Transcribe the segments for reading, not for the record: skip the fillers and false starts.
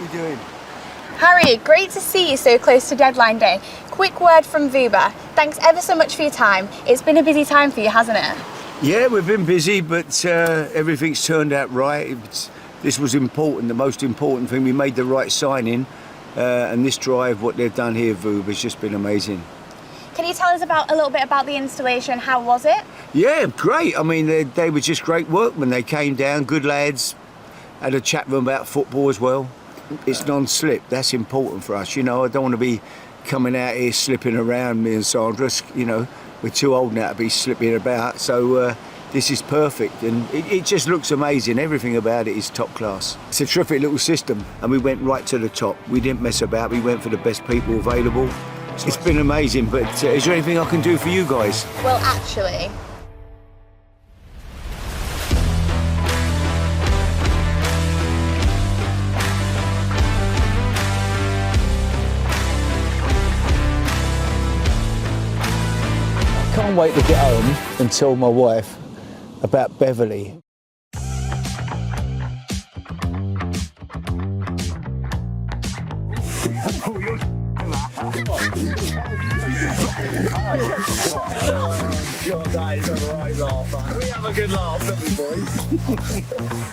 you doing? Harry, great to see you so close to deadline day. Quick word from Vuba. Thanks ever so much for your time. It's been a busy time for you, hasn't it? Yeah, we've been busy, but everything's turned out right. This was important, the most important thing. We made the right signing, and this drive, what they've done here, Vuba, has just been amazing. Can you tell us a little bit about the installation? How was it? Yeah, great. I mean, they were just great workmen. They came down, good lads. Had a chat with them about football as well. It's non-slip. That's important for us. You know, I don't want to be coming out here slipping around, me and Sandra. You know, we're too old now to be slipping about. So this is perfect, and it just looks amazing. Everything about it is top class. It's a terrific little system, and we went right to the top. We didn't mess about. We went for the best people available. It's been amazing, but is there anything I can do for you guys? Well, actually... I can't wait to get home and tell my wife about Beverley.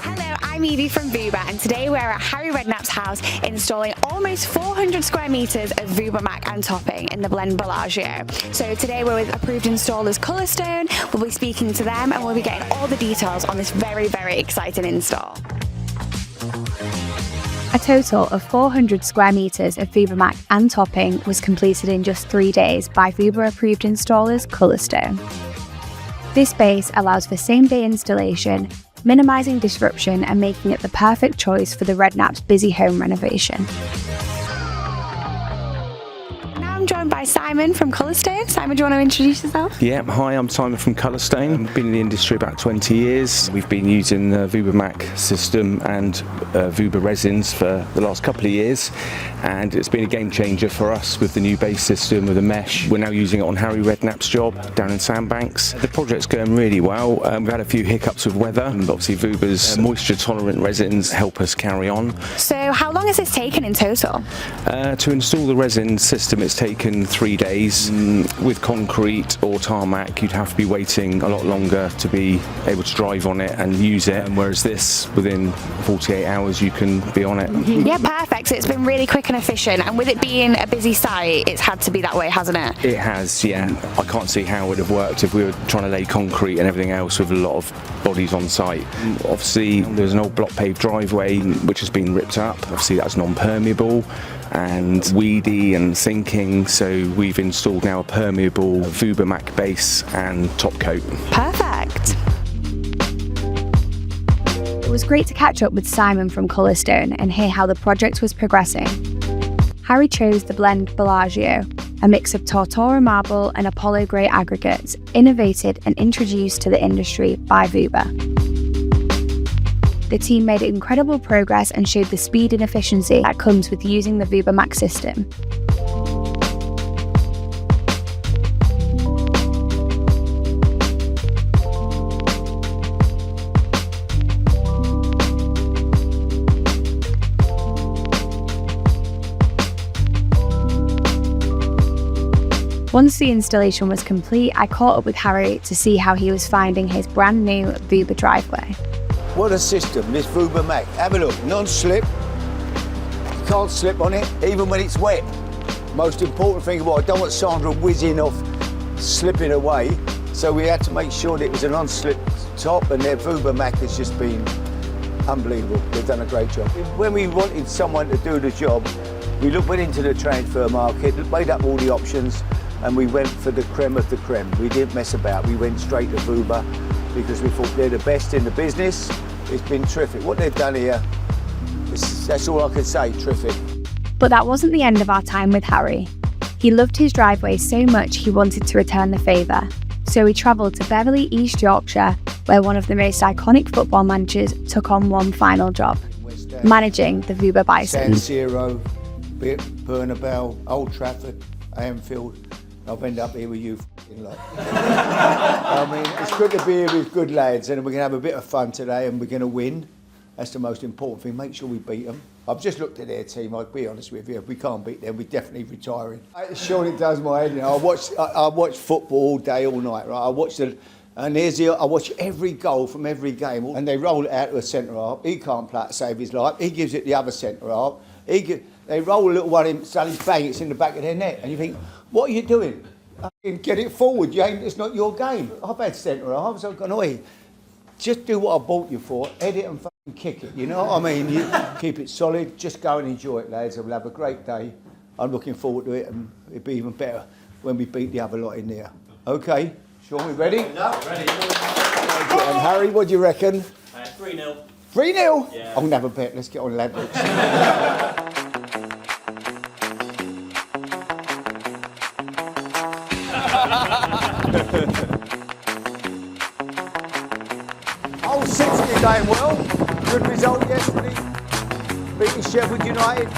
Hello, I'm Evie from Vuba, and today we're at Harry Redknapp's house installing almost 400 square metres of Vuba Mac and topping in the blend Bellagio. So today we're with approved installers Colourstone. We'll be speaking to them and we'll be getting all the details on this very, very exciting install. A total of 400 square metres of Vuba Mac and topping was completed in just 3 days by Vuba approved installers Colourstone. This space allows for same-day installation, minimising disruption and making it the perfect choice for the Redknapp's busy home renovation. Now I'm joined by Simon from Colourstone. Simon, do you want to introduce yourself? Yeah, hi, I'm Simon from Colourstone. I've been in the industry about 20 years. We've been using the Vuba Mac system and Vuba resins for the last couple of years, and it's been a game changer for us with the new base system with the mesh. We're now using it on Harry Redknapp's job down in Sandbanks. The project's going really well. We've had a few hiccups with weather, and obviously Vuba's moisture tolerant resins help us carry on. So how long has this taken in total? To install the resin system, it's taken 3 days. With concrete or tarmac, you'd have to be waiting a lot longer to be able to drive on it and use it, and whereas this, within 48 hours you can be on it. Yeah, perfect. So it's been really quick and efficient, and with it being a busy site, it's had to be that way, hasn't it? It has, yeah. I can't see how it would have worked if we were trying to lay concrete and everything else with a lot of bodies on site. Obviously there's an old block paved driveway which has been ripped up. Obviously that's non-permeable and weedy and sinking, so we've installed now a permeable Vuba Mac base and top coat. Perfect. It was great to catch up with Simon from Colourstone and hear how the project was progressing. Harry chose the blend Bellagio, a mix of Tortora marble and Apollo grey aggregates, innovated and introduced to the industry by Vuba. The team made incredible progress and showed the speed and efficiency that comes with using the Vuba Mac system. Once the installation was complete, I caught up with Harry to see how he was finding his brand new Vuba driveway. What a system, this Vuba Mac. Have a look, non-slip. You can't slip on it, even when it's wet. Most important thing of all, I don't want Sandra whizzing off, slipping away. So we had to make sure that it was a non-slip top, and their Vuba Mac has just been unbelievable. They've done a great job. When we wanted someone to do the job, we went into the transfer market, weighed up all the options, and we went for the creme of the creme. We didn't mess about. We went straight to Vuba because we thought they're the best in the business. It's been terrific. What they've done here, that's all I can say, terrific. But that wasn't the end of our time with Harry. He loved his driveway so much he wanted to return the favour. So we travelled to Beverley, East Yorkshire, where one of the most iconic football managers took on one final job, managing the Vuba Bisons. San Siro, Bernabeu, Old Trafford, Anfield. I've ended up here with you lot. I mean, it's good to be here with good lads, and we're going to have a bit of fun today, and we're going to win. That's the most important thing. Make sure we beat them. I've just looked at their team. I'll be honest with you. If we can't beat them, we're definitely retiring. It surely does my head. I watch football all day, all night. Right? I watch every goal from every game, and they roll it out to a centre half. He can't play to save his life. He gives it the other centre half. They roll a little one in, suddenly bang, it's in the back of their net, and you think, what are you doing? Get it forward. It's not your game. I've had centre halves. I've gone, oi, just do what I bought you for. Head it and fucking kick it. You know what I mean? You keep it solid. Just go and enjoy it, lads. We'll have a great day. I'm looking forward to it, and it'll be even better when we beat the other lot in there. Okay, Sean, we ready? Ready. And Harry, what do you reckon? 3-0. 3-0? Yeah. I'm gonna have a bet. Let's get on Ladbrokes. Old 60 going well. Good result yesterday. Beating Sheffield United.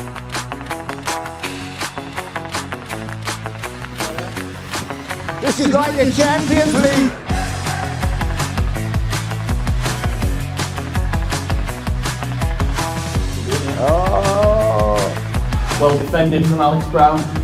This is like the Champions League. Well defended from Alex Brown.